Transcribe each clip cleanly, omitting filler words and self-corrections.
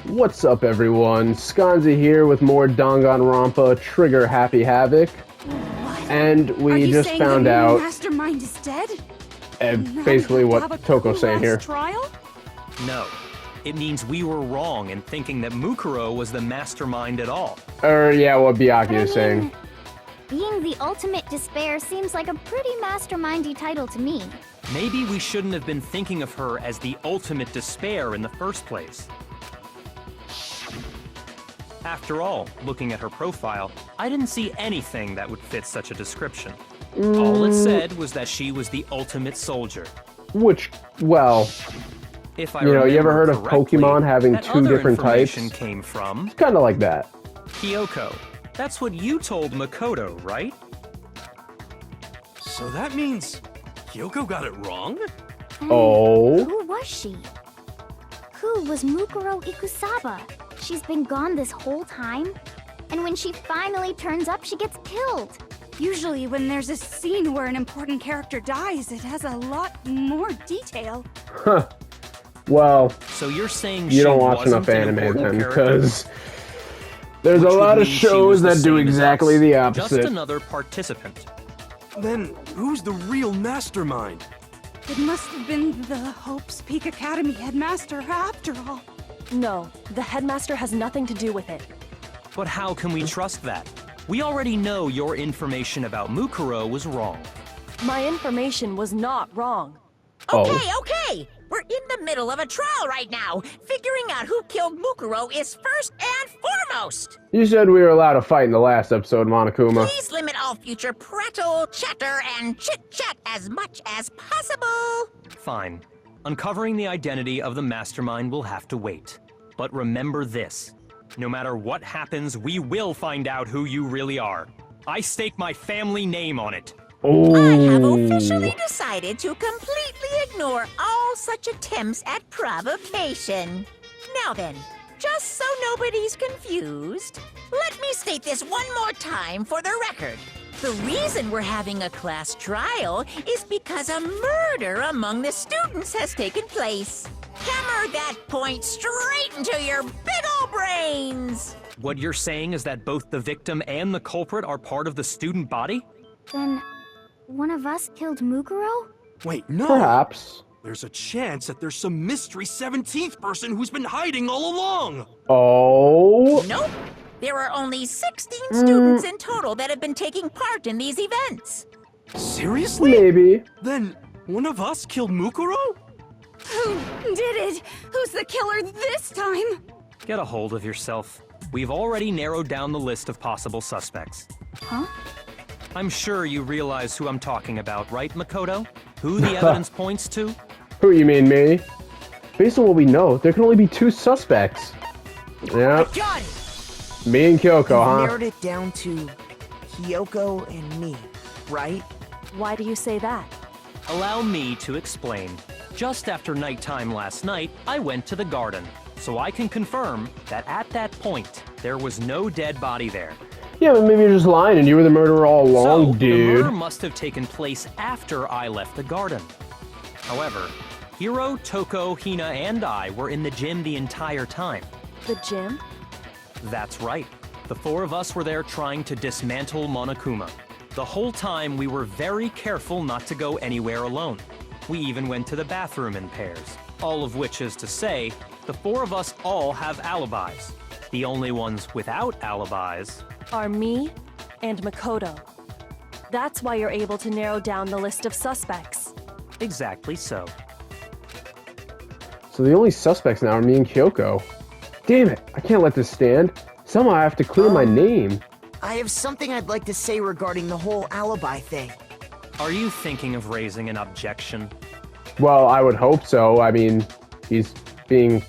What's up, everyone? SconzE here with more Danganronpa Trigger Happy Havoc. What? And we just found out Mastermind is dead? basically what Toko's saying here. Trial? No. It means we were wrong in thinking that Mukuro was the mastermind at all. Yeah, what Byakuya is saying. Being the ultimate despair seems like a pretty mastermindy title to me. Maybe we shouldn't have been thinking of her as the ultimate despair in the first place. After all, looking at her profile, I didn't see anything that would fit such a description. All it said was that she was the ultimate soldier. Which, well, If I you know, you ever heard remember of correctly, Pokemon having that two other different types? information came from Kind of like that. Kyoko. That's what you told Makoto, right? So that means Kyoko got it wrong? Oh. Who was she? Who was Mukuro Ikusaba? She's been gone this whole time? And when she finally turns up, she gets killed. Usually when there's a scene where an important character dies, it has a lot more detail. Huh. Well, So you're saying you she don't watch wasn't enough an anime important then, character? because there's Which a would lot of mean she was shows the that do same as exactly us. the Just opposite. another participant. Then who's the real mastermind? It must have been the Hope's Peak Academy headmaster after all. No, the headmaster has nothing to do with it. But how can we trust that? We already know your information about Mukuro was wrong. My information was not wrong. Okay. We're in the middle of a trial right now. Figuring out who killed Mukuro is first and foremost. You said we were allowed to fight in the last episode, Monokuma. Please limit all future prattle, chatter, and chit-chat as much as possible. Fine. Uncovering the identity of the mastermind will have to wait. But remember this. No matter what happens, we will find out who you really are. I stake my family name on it. Oh. I have officially decided to completely ignore all such attempts at provocation. Now then, just so nobody's confused, let me state this one more time for the record. The reason we're having a class trial is because a murder among the students has taken place. Hammer that point straight into your big ol' brains! What you're saying is that both the victim and the culprit are part of the student body? Then, one of us killed Mukuro? Wait, no! Perhaps. There's a chance that there's some mystery 17th person who's been hiding all along! Oh. Nope. There are only 16 students in total that have been taking part in these events. Seriously? Maybe. Then one of us killed Mukuro? Who did it? Who's the killer this time? Get a hold of yourself. We've already narrowed down the list of possible suspects. Huh? I'm sure you realize who I'm talking about, right, Makoto? Who the evidence points to? Who, you mean me? Based on what we know, there can only be two suspects. Yep. Got it! Me and Kyoko, huh? Narrowed it down to Kyoko and me, right? Why do you say that? Allow me to explain. Just after nighttime last night, I went to the garden, so I can confirm that at that point, there was no dead body there. Yeah, but maybe you're just lying and you were the murderer all along, So, dude. the murder must have taken place after I left the garden. However, Hiro, Toko, Hina, and I were in the gym the entire time. The gym? That's right. The four of us were there trying to dismantle Monokuma. The whole time, we were very careful not to go anywhere alone. We even went to the bathroom in pairs. All of which is to say, the four of us all have alibis. The only ones without alibis Are me and Makoto. That's why you're able to narrow down the list of suspects. exactly so. So the only suspects now are me and Kyoko. Damn it, I can't let this stand. Somehow I have to clear my name. I have something I'd like to say regarding the whole alibi thing. Are you thinking of raising an objection? Well, I would hope so. I mean, he's being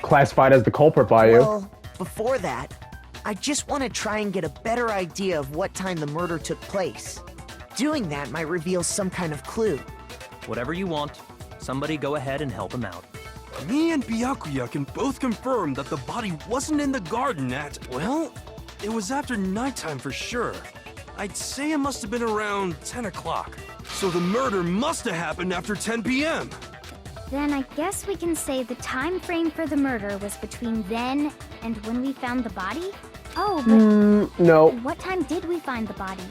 classified as the culprit by you. Well, before that, I just want to try and get a better idea of what time the murder took place. Doing that might reveal some kind of clue. Whatever you want. Somebody go ahead and help him out. Me and Byakuya can both confirm that the body wasn't in the garden at, well, it was after nighttime for sure. I'd say it must have been around 10 o'clock. So the murder must have happened after 10 p.m. Then I guess we can say the time frame for the murder was between then and when we found the body? Oh, but No. what time did we find the body?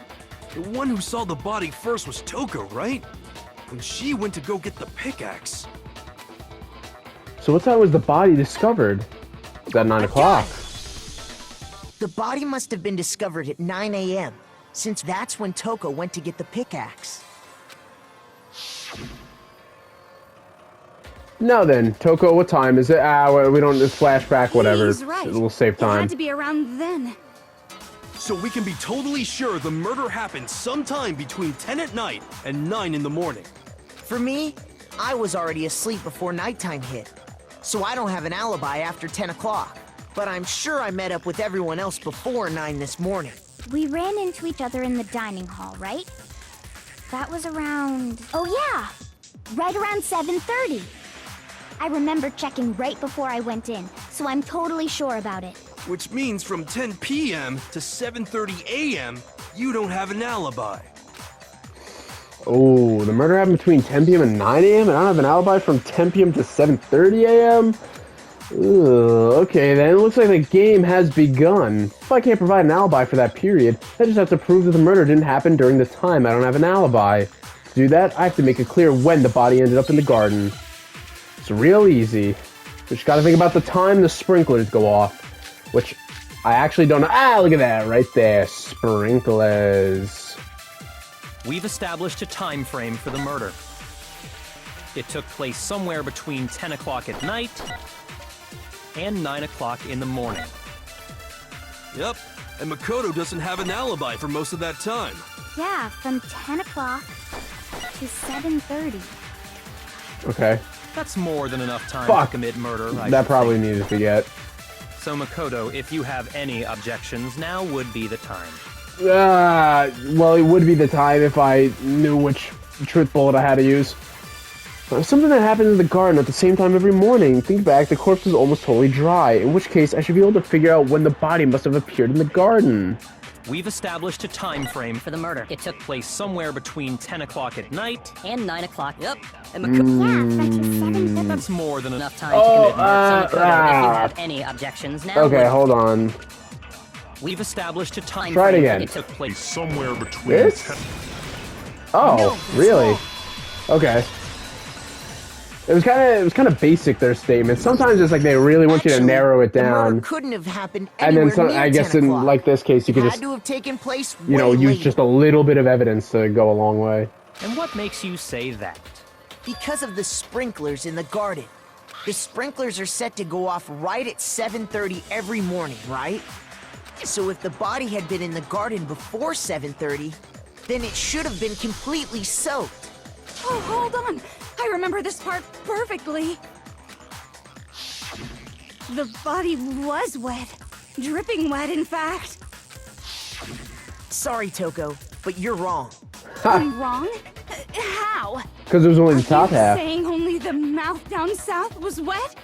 The one who saw the body first was Toko, right? When she went to go get the pickaxe. So what time was the body discovered? Is that 9 o'clock? The body must have been discovered at 9 a.m., since that's when Toko went to get the pickaxe. Now then, Toko, what time is it? We don't, it's flashback, whatever. He's right. It'll save It time. had to be around then. So we can be totally sure the murder happened sometime between 10 at night and 9 in the morning. For me, I was already asleep before nighttime hit, so I don't have an alibi after 10 o'clock. But I'm sure I met up with everyone else before 9 this morning. We ran into each other in the dining hall, right? That was around... Oh yeah! Right around 7:30. I remember checking right before I went in, so I'm totally sure about it. Which means from 10 p.m. to 7:30 a.m., you don't have an alibi. Oh, the murder happened between 10 p.m. and 9 a.m. and I don't have an alibi from 10 p.m. to 7:30 a.m.? Okay, then it looks like the game has begun. If I can't provide an alibi for that period, I just have to prove that the murder didn't happen during the time I don't have an alibi. To do that, I have to make it clear when the body ended up in the garden. It's real easy. Just gotta think about the time the sprinklers go off, which I actually don't know. Ah, look at that right there. Sprinklers. We've established a time frame for the murder. It took place somewhere between 10 o'clock at night and 9 o'clock in the morning. Yep, and Makoto doesn't have an alibi for most of that time. Yeah, from 10 o'clock to 7:30. Okay. That's more than enough time Fuck. to commit murder, I That should probably think. needed to get. So Makoto, if you have any objections, now would be the time. Well, it would be the time if I knew which truth bullet I had to use. Something that happened in the garden at the same time every morning. Think back, the corpse was almost totally dry, in which case I should be able to figure out when the body must have appeared in the garden. We've established a time frame for the murder. It took place somewhere between 10 o'clock at night and 9 o'clock. Yep. And Yeah, from 7:30. That's more than enough time Oh, to commit murder. So Makoto, if you ah. have any objections, now Okay, would- hold on. We've established a time Try it frame. again. It took place Somewhere between This? 10 Oh, really? Okay. It was kind of basic, their statement. Sometimes it's like they really want you to Actually, narrow it the murder down. couldn't have happened And anywhere then some, near I guess 10 in o'clock. like this case, you could Had just, to have taken place you know, way use later. just a little bit of evidence to go a long way. And what makes you say that? Because of the sprinklers in the garden. The sprinklers are set to go off right at 7:30 every morning, right? So if the body had been in the garden before 7:30, then it should have been completely soaked. Oh, hold on. I remember this part perfectly. The body was wet. Dripping wet, in fact. Sorry, Toko, but you're wrong. I'm wrong? How? Because it was only the top You're half. saying only the mouth down south was wet?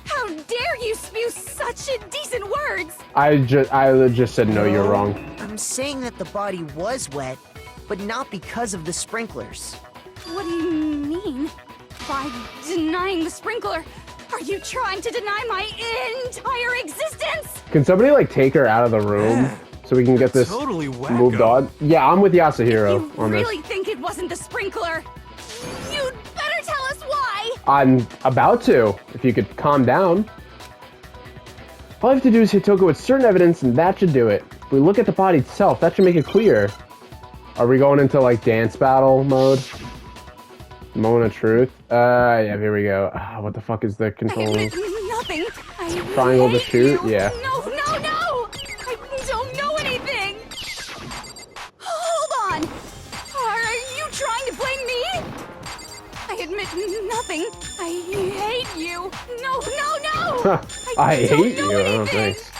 How dare you spew such indecent words? I just said no, you're wrong. I'm saying that the body was wet, but not because of the sprinklers. What do you mean? By denying the sprinkler, are you trying to deny my entire existence? Can somebody like take her out of the room so we can get this Totally wacko. moved on? Yeah, I'm with Yasuhiro You on this. really think it wasn't the sprinkler? You'd better tell us why! I'm about to, if you could calm down. All I have to do is hit Toko with certain evidence and that should do it. If we look at the body itself, that should make it clear. Are we going into like dance battle mode? Moment of truth? Yeah, here we go. What the fuck is the I controls? admit nothing. I Triangle to hate shoot? you. Yeah. No, no, no! I don't know anything! Hold on! Are you trying to blame me? I admit nothing. I hate you. No, no, no! I don't hate know you. Oh, anything. thanks.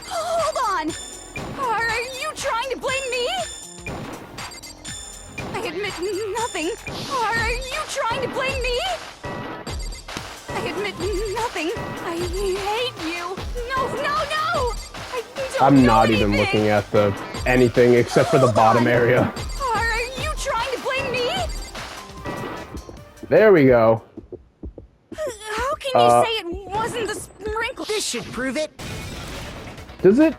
Hold on! Are you trying to blame me? I admit nothing. Are you trying to blame me? I admit nothing. I hate you. No, no, no! I don't I'm know not even anything. looking at the anything except for the Hold bottom on. area. Are you trying to blame me? There we go. can you say it wasn't the sprinkler? This should prove it. Does it?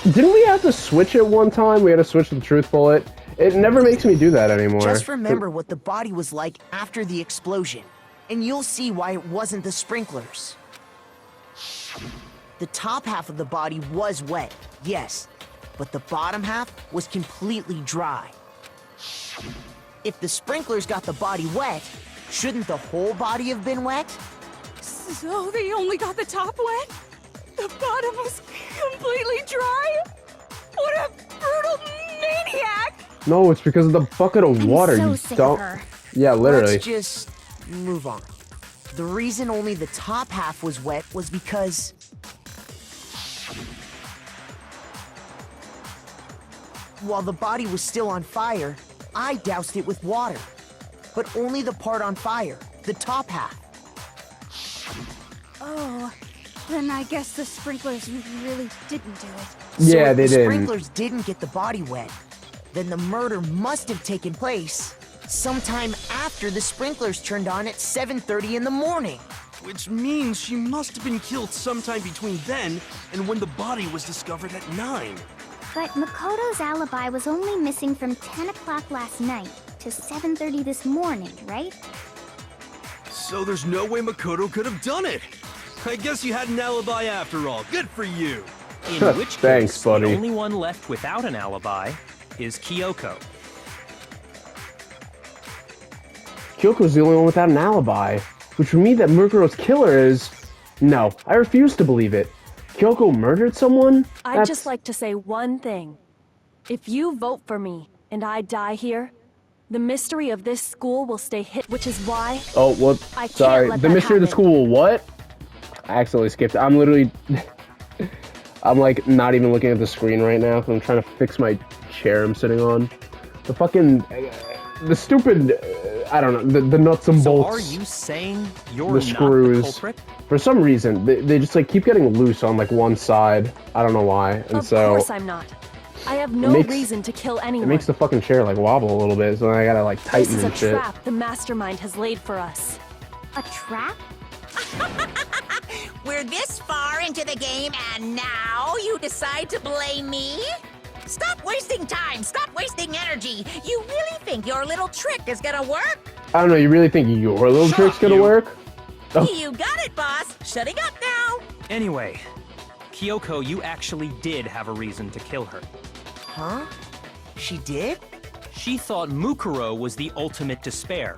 Didn't we have to switch it one time? We had to switch the truth bullet. It never makes me do that anymore. Just remember what the body was like after the explosion, and you'll see why it wasn't the sprinklers. The top half of the body was wet, yes, but the bottom half was completely dry. If the sprinklers got the body wet, shouldn't the whole body have been wet? So they only got the top wet? The bottom was completely dry? What a brutal maniac! No, it's because of the bucket of water. so You sick don't. of her. Yeah, literally. Let's just move on. The reason only the top half was wet was because... while the body was still on fire, I doused it with water. But only the part on fire, the top half. Oh, then I guess the sprinklers really didn't do it. So Yeah, if they the didn't. sprinklers didn't get the body wet, then the murder must have taken place sometime after the sprinklers turned on at 7:30 in the morning. Which means she must have been killed sometime between then and when the body was discovered at 9. But Makoto's alibi was only missing from 10 o'clock last night to 7:30 this morning, right? So there's no way Makoto could have done it. I guess you had an alibi after all. Good for you. In which Thanks, case, buddy. the only one left without an alibi is Kyoko. Kyoko's the only one without an alibi, which would mean that Mukuro's killer is... No, I refuse to believe it. Kyoko murdered someone? I'd just like to say one thing. If you vote for me and I die here, the mystery of this school will stay hid, which is why... Oh, what? I can't Sorry. let The that mystery of the happen. school, what? I accidentally skipped. I'm literally... I'm like not even looking at the screen right now because I'm trying to fix my chair I'm sitting on. The fucking... the stupid... I don't know. The nuts and So bolts. are you saying you're The not screws. the culprit? For some reason, they just like keep getting loose on like one side. I don't know why. And Of so course I'm not. I have no makes- reason to kill it anyone. makes the fucking chair like wobble a little bit. So then I gotta like This tighten is a and shit. trap the mastermind has laid for us. A trap? We're this far into the game, and now you decide to blame me? Stop wasting time! Stop wasting energy! You really think your little trick is gonna work? I don't know. You really think your little Shut trick's up, gonna you. work? Oh. You got it, boss! Shutting up now! Anyway, Kyoko, you actually did have a reason to kill her. Huh? She did? She thought Mukuro was the ultimate despair.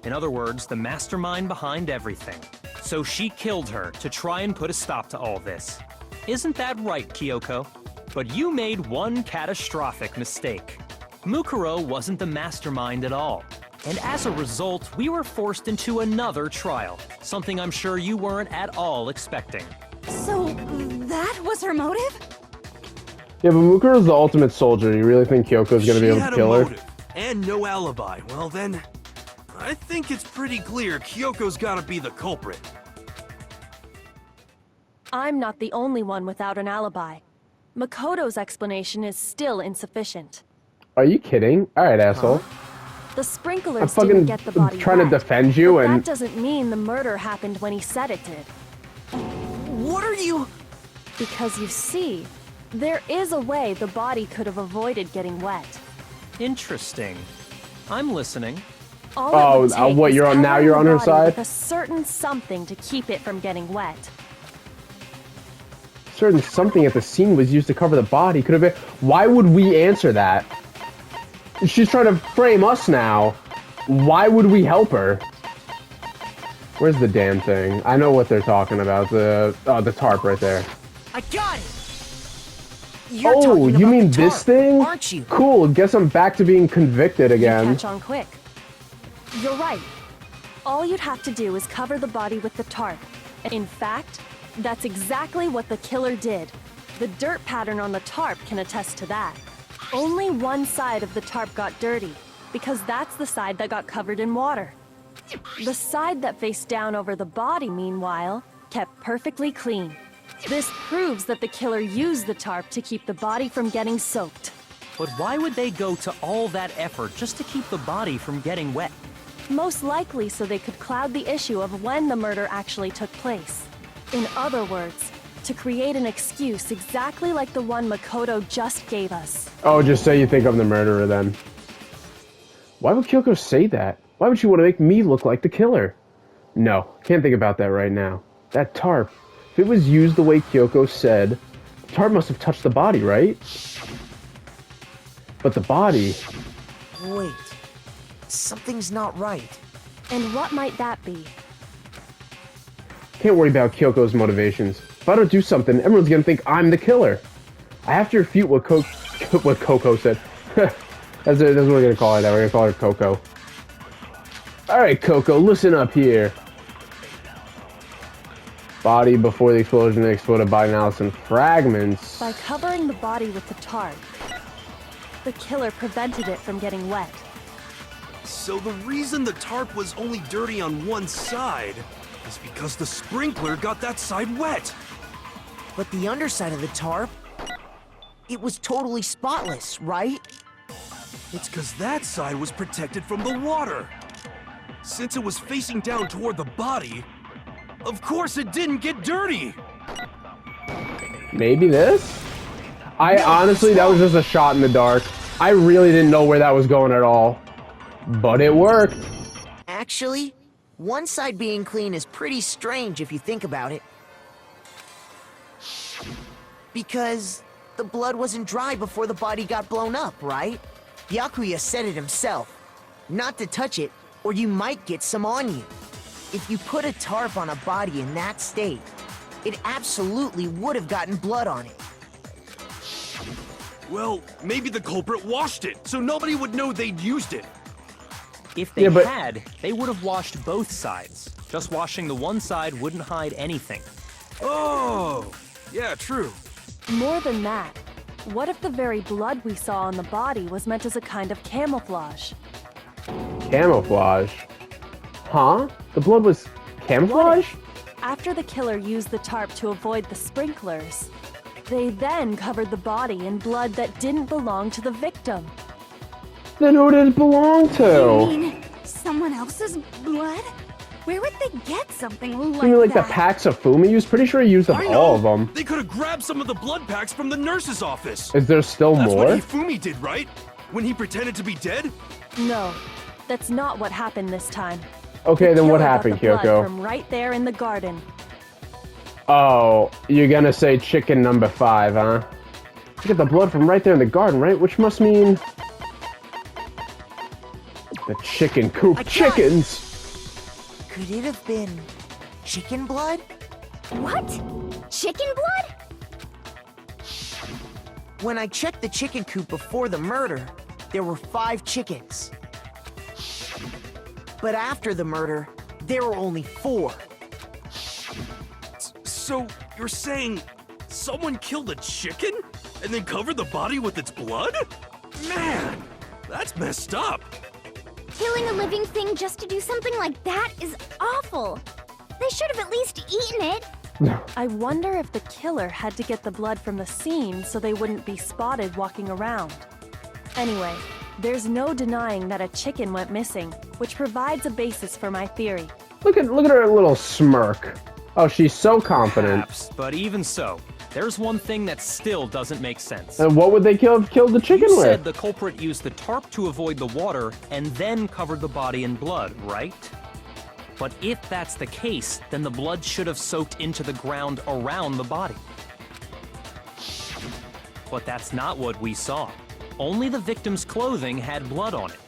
In other words, the mastermind behind everything. So she killed her to try and put a stop to all this. Isn't that right, Kyoko? But you made one catastrophic mistake. Mukuro wasn't the mastermind at all. And as a result, we were forced into another trial, something I'm sure you weren't at all expecting. So that was her motive? Yeah, but Mukuro's the ultimate soldier. You really think Kyoko's gonna be able to kill She had a her? motive and no alibi. Well then, I think it's pretty clear Kyoko's gotta be the culprit. I'm not the only one without an alibi. Makoto's explanation is still insufficient. Are you kidding? All right, asshole. The sprinklers I'm fucking didn't get the body trying to wet, defend you but and- that doesn't mean the murder happened when he said it did. What are you... Because you see, there is a way the body could have avoided getting wet. Interesting. I'm listening. All Oh, it would take what, is you're on- now covering you're the on her body side? with a certain something to keep it from getting wet. Certain something at the scene was used to cover the body. Could have been. Why would we answer that? She's trying to frame us now. Why would we help her? Where's the damn thing? I know what they're talking about. The tarp right there. I got it! You're Oh, talking you about mean the this tarp, thing? aren't you? Cool. Guess I'm back to being convicted You again. catch on quick. You're right. All you'd have to do is cover the body with the tarp. In fact, that's exactly what the killer did. The dirt pattern on the tarp can attest to that. Only one side of the tarp got dirty, because that's the side that got covered in water. The side that faced down over the body, meanwhile, kept perfectly clean. This proves that the killer used the tarp to keep the body from getting soaked. But why would they go to all that effort just to keep the body from getting wet? Most likely so they could cloud the issue of when the murder actually took place. In other words, to create an excuse exactly like the one Makoto just gave us. Oh, just say you think I'm the murderer then. Why would Kyoko say that? Why would she want to make me look like the killer? No, can't think about that right now. That tarp, if it was used the way Kyoko said, the tarp must have touched the body, right? But the body... Wait. Something's not right. And what might that be? Can't worry about Kyoko's motivations. If I don't do something, everyone's gonna think I'm the killer. I have to refute what Coco said. that's what we're gonna call her. We're gonna call her Coco. Alright, Coco, listen up here. Body before the explosion exploded body analysis in fragments. By covering the body with the tarp, the killer prevented it from getting wet. So the reason the tarp was only dirty on one side is because the sprinkler got that side wet. But the underside of the tarp, it was totally spotless, right? It's because that side was protected from the water. Since it was facing down toward the body, of course it didn't get dirty. Maybe this? Honestly, that was just a shot in the dark. I really didn't know where that was going at all. But it worked. Actually, one side being clean is pretty strange if you think about it. Because the blood wasn't dry before the body got blown up, right? Byakuya said it himself. Not to touch it, or you might get some on you. If you put a tarp on a body in that state, it absolutely would have gotten blood on it. Well, maybe the culprit washed it, so nobody would know they'd used it. If they had, they would have washed both sides. Just washing the one side wouldn't hide anything. Oh, yeah, true. More than that, what if the very blood we saw on the body was meant as a kind of camouflage? Camouflage? Huh? The blood was camouflage? After the killer used the tarp to avoid the sprinklers, they then covered the body in blood that didn't belong to the victim. Then who did it belong to? You mean someone else's blood? Where would they get something like that? You mean like the packs of Fumi used? Pretty sure he used I up know. all of them. They could have grabbed some of the blood packs from the nurse's office. Is there still That's more? what Hifumi did, right? When he pretended to be dead? No, that's not what happened this time. Okay, The then what killer got happened, the blood Kyoko? from right there in the garden. Oh, you're gonna say chicken number 5, huh? You get the blood from right there in the garden, right? Which must mean... the chicken coop chickens! Could it have been chicken blood? What? Chicken blood? When I checked the chicken coop before the murder, there were 5 chickens. But after the murder, there were only 4. So, you're saying someone killed a chicken and then covered the body with its blood? Man, that's messed up. Killing a living thing just to do something like that is awful. They should have at least eaten it. I wonder if the killer had to get the blood from the scene so they wouldn't be spotted walking around. Anyway, there's no denying that a chicken went missing, which provides a basis for my theory. Look at her little smirk. Oh, she's so confident. Perhaps, but even so, there's one thing that still doesn't make sense. And what would they have killed the chicken You with? said the culprit used the tarp to avoid the water and then covered the body in blood, right? But if that's the case, then the blood should have soaked into the ground around the body. But that's not what we saw. Only the victim's clothing had blood on it.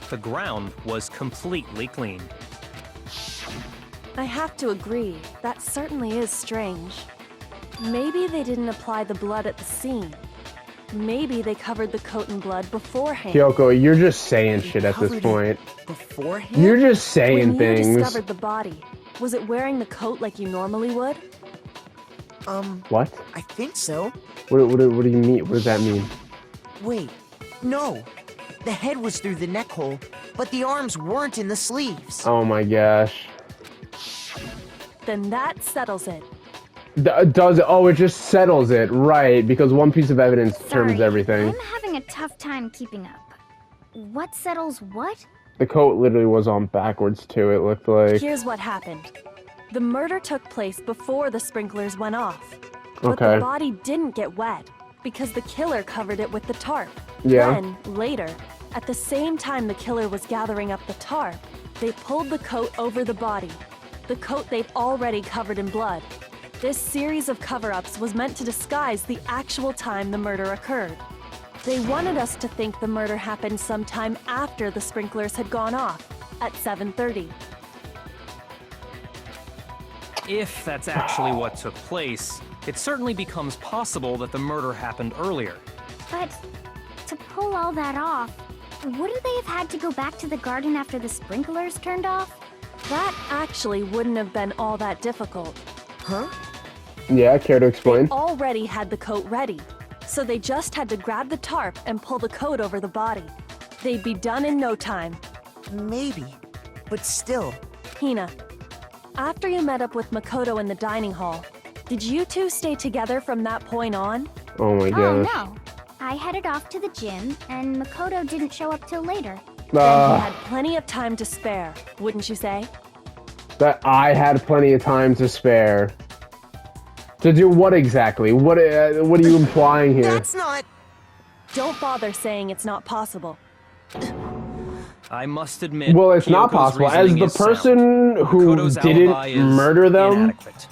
The ground was completely clean. I have to agree, that certainly is strange. Maybe they didn't apply the blood at the scene. Maybe they covered the coat in blood beforehand. Kyoko, you're just saying shit at this Covered it point. beforehand? You're just saying When things. you discovered the body, was it wearing the coat like you normally would? What? I think so. What do you mean? What does that mean? Wait, no. The head was through the neck hole, but the arms weren't in the sleeves. Oh my gosh. Then that settles it. Does it? Oh, it just settles it, right? Because one piece of evidence determines Sorry, everything. I'm having a tough time keeping up. What settles what? The coat literally was on backwards too, it looked like. Here's what happened. The murder took place before the sprinklers went off. But Okay. the body didn't get wet because the killer covered it with the tarp. Yeah. Then, later, at the same time the killer was gathering up the tarp, they pulled the coat over the body. The coat they'd already covered in blood. This series of cover-ups was meant to disguise the actual time the murder occurred. They wanted us to think the murder happened sometime after the sprinklers had gone off, at 7:30. If that's actually what took place, it certainly becomes possible that the murder happened earlier. But to pull all that off, wouldn't they have had to go back to the garden after the sprinklers turned off? That actually wouldn't have been all that difficult. Huh? Yeah, care to explain? Already had the coat ready, so they just had to grab the tarp and pull the coat over the body. They'd be done in no time. Maybe. But still. Hina, after you met up with Makoto in the dining hall, did you two stay together from that point on? Oh my Oh gosh. no. I headed off to the gym, and Makoto didn't show up till later. Then Ah. you had plenty of time to spare, wouldn't you say? That I had plenty of time to spare. To do what exactly? What are you implying here? That's not. Don't bother saying it's not possible. I must admit, Well, it's not Kyoko's possible. As reasoning the is sound. person who Makoto's alibi didn't is murder them, inadequate.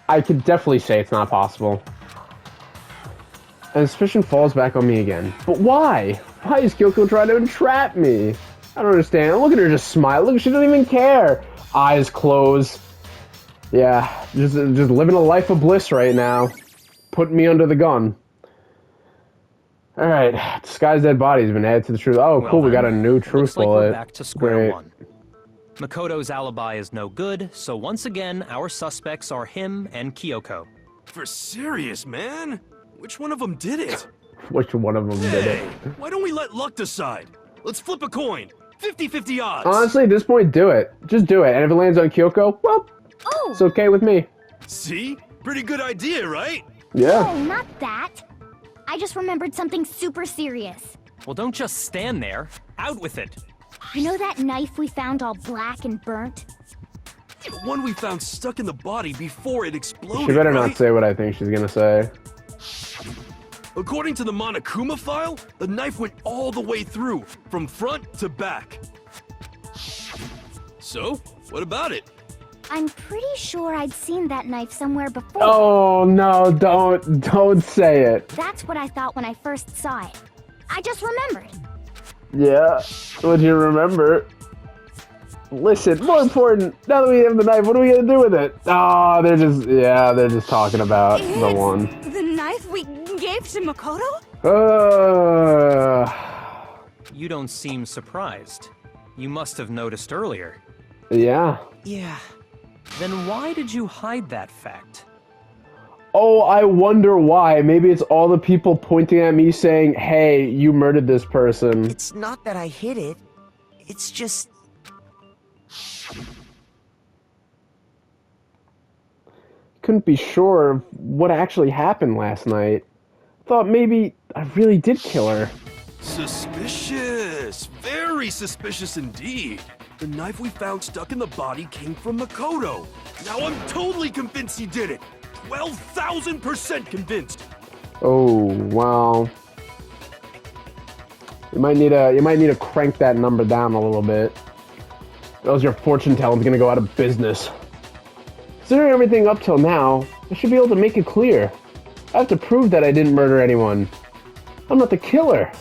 I could definitely say it's not possible. And suspicion falls back on me again. But why? Why is Kyoko trying to entrap me? I don't understand. Look at her just smile. Look, she doesn't even care. Eyes closed. Yeah, just living a life of bliss right now. Putting me under the gun. Alright, disguised dead body has been added to the truth. Oh, Well cool, we then, got a new truth looks like bullet. we're back to square Great. one. Makoto's alibi is no good, so once again, our suspects are him and Kyoko. For serious, man? Which one of them did it? Which one of them did Hey, it? why don't we let luck decide? Let's flip a coin. 50-50 odds. Honestly, at this point, do it. Just do it. And if it lands on Kyoko, well, Oh! it's okay with me. See? Pretty good idea, right? Yeah. Oh, not that. I just remembered something super serious. Well, don't just stand there. Out with it. You know that knife we found all black and burnt? The one we found stuck in the body before it exploded, She better right? not say what I think she's gonna say. According to the Monokuma file, the knife went all the way through, from front to back. So, what about it? I'm pretty sure I'd seen that knife somewhere before. Oh no, don't say it. That's what I thought when I first saw it. I just remembered. Yeah, what'd you remember? Listen, more important, now that we have the knife, what are we gonna do with it? Oh, they're just talking about the It's one. the knife we gave to Makoto? You don't seem surprised. You must have noticed earlier. Yeah. Yeah. Then why did you hide that fact? Oh, I wonder why. Maybe it's all the people pointing at me saying, hey, you murdered this person. It's not that I hid it. It's just. Couldn't be sure of what actually happened last night. Thought maybe I really did kill her. Suspicious. Very suspicious indeed. The knife we found stuck in the body came from Makoto. Now I'm totally convinced he did it. 12,000% convinced. Oh, well. You might need to crank that number down a little bit. That was your fortune telling gonna go out of business. Considering everything up till now, I should be able to make it clear. I have to prove that I didn't murder anyone. I'm not the killer.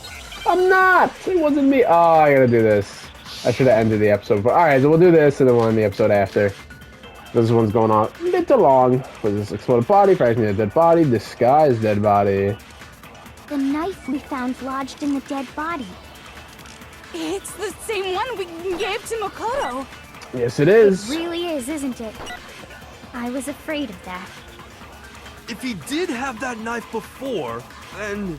I'm not! It wasn't me. Oh, I gotta do this. I should have ended the episode. Alright, so we'll do this and then we'll end the episode after. This one's going on a bit too long. For this exploded body, fracturing a dead body, disguised dead body. The knife we found lodged in the dead body. It's the same one we gave to Makoto. Yes, it is. Really is, isn't it? I was afraid of that. If he did have that knife before, then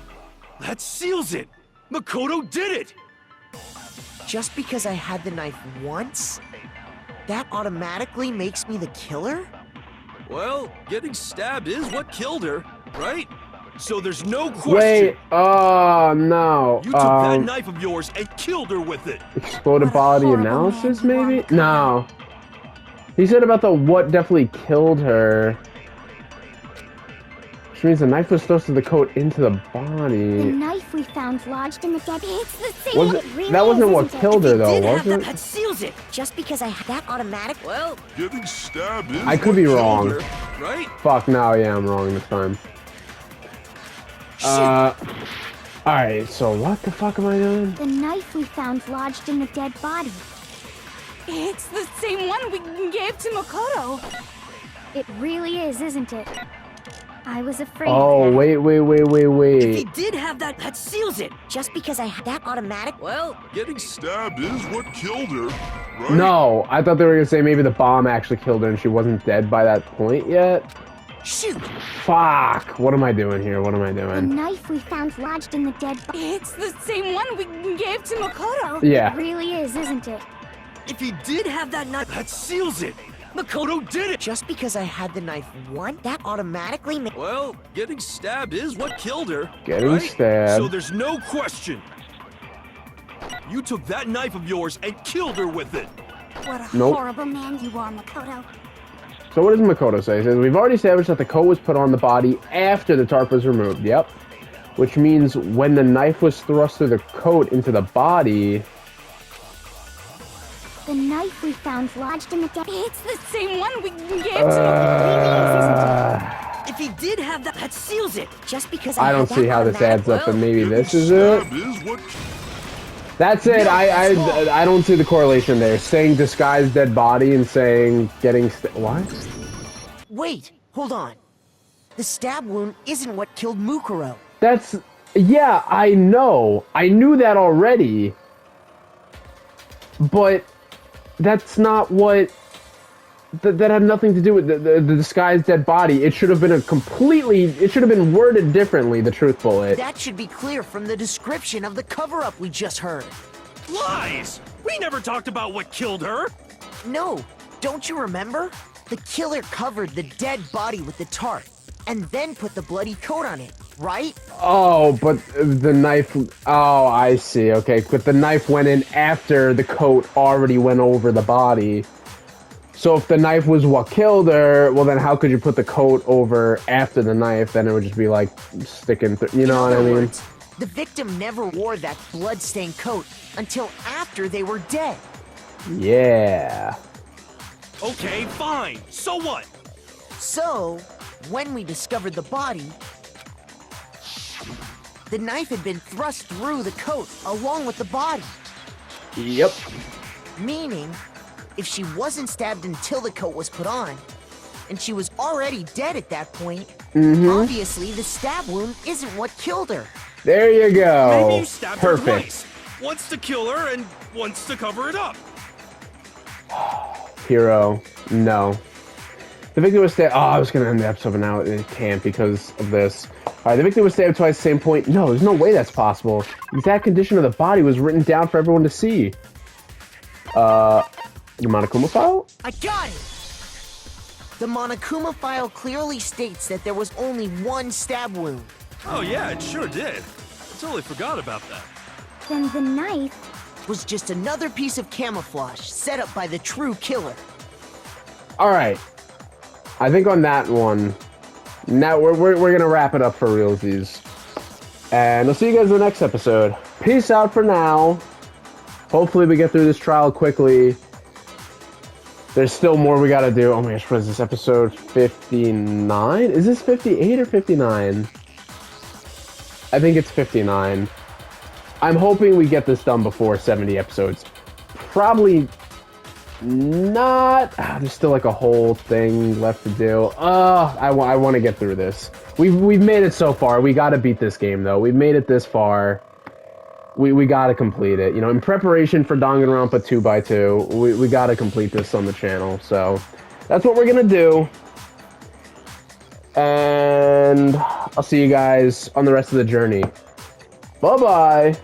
that seals it. Makoto did it. Just because I had the knife once? That automatically makes me the killer? Well, getting stabbed is what killed her, right? So there's no question. Wait, oh no. You took that knife of yours and killed her with it. Exploded body horrible analysis, man you are, maybe? Makoto. No. He said about the what definitely killed her. Which means the knife was thrust through the coat into the The body. knife we found lodged in the dead. It's the same Was one. it, really that wasn't is, what isn't it? killed her though, Did have was that, it? that seals it. Just because I had that automatic. Well, Getting stabbed is I could what be killed wrong. her, right? Fuck, no, yeah, I'm wrong this time. Alright, so what the fuck am I doing? The knife we found lodged in the dead body. It's the same one we gave to Makoto. It really is, isn't it? I was afraid Oh, of that. wait. if he did have that, that seals it. Just because I had that automatic. Well, Getting stabbed is what killed her, right? No, I thought they were gonna say maybe the bomb actually killed her and she wasn't dead by that point yet. shoot. Fuck, what am I doing here? What am I The doing? knife we found lodged in the dead body. It's the same one we gave to Makoto. Yeah. It really is, isn't it? If he did have that knife, That seals it. Makoto did it. just because I had the knife one, that automatically made. Well, getting stabbed is what killed her. Getting right? stabbed. So there's no question. You took that knife of yours and killed her with it. What a Nope. horrible man you are, Makoto. So what does Makoto say? He says, we've already established that the coat was put on the body after the tarp was removed. Yep. Which means when the knife was thrust through the coat into the body... The knife we found lodged in the dead. It's the same one we gave to Uh, If he did have that, that seals it. Just because I I don't had see that how this automatic- adds up, but well, maybe this is it. That's it. I don't see the correlation there. Saying disguised dead body and saying getting what? Wait, hold on. The stab wound isn't what killed Mukuro. That's yeah. I know. I knew that already. But that's not what. That had nothing to do with the disguised dead body. It should have been It should have been worded differently. The truth bullet. That should be clear from the description of the cover-up we just heard. Lies! We never talked about what killed her. No, don't you remember? The killer covered the dead body with the tarp, and then put the bloody coat on it, right? Oh, but the knife. Oh, I see. Okay, but the knife went in after the coat already went over the body. So if the knife was what killed her, well then how could you put the coat over after the knife? Then it would just be like sticking through, you know what I In other mean? words, the victim never wore that blood-stained coat until after they were dead. Yeah. Okay, fine. So what? So, when we discovered the body, the knife had been thrust through the coat along with the body. Yep. Meaning, if she wasn't stabbed until the coat was put on, and she was already dead at that point, obviously the stab wound isn't what killed her. There you go. Maybe you stabbed her Oh, Perfect. twice. Once to kill her and once to cover it up. Hero. No. The victim was stabbed. Oh, I was gonna end the episode, but now it can't because of this. Alright, the victim was stabbed twice at the same point. No, there's no way that's possible. The exact condition of the body was written down for everyone to see. The Monokuma file? I got it! The Monokuma file clearly states that there was only one stab wound. Oh yeah, it sure did. I totally forgot about that. Then the knife. Was just another piece of camouflage set up by the true killer. Alright. I think on that one, now we're gonna wrap it up for realsies. And I'll see you guys in the next episode. Peace out for now. Hopefully we get through this trial quickly. There's still more we gotta do. Oh my gosh, what is this, episode 59? Is this 58 or 59? I think it's 59. I'm hoping we get this done before 70 episodes. Probably not. There's still like a whole thing left to do. I want to get through this. We've made it so far. We got to beat this game though. We've made it this far. We got to complete it. You know, in preparation for Danganronpa 2x2, we got to complete this on the channel. So that's what we're gonna do. And I'll see you guys on the rest of the journey. Bye bye.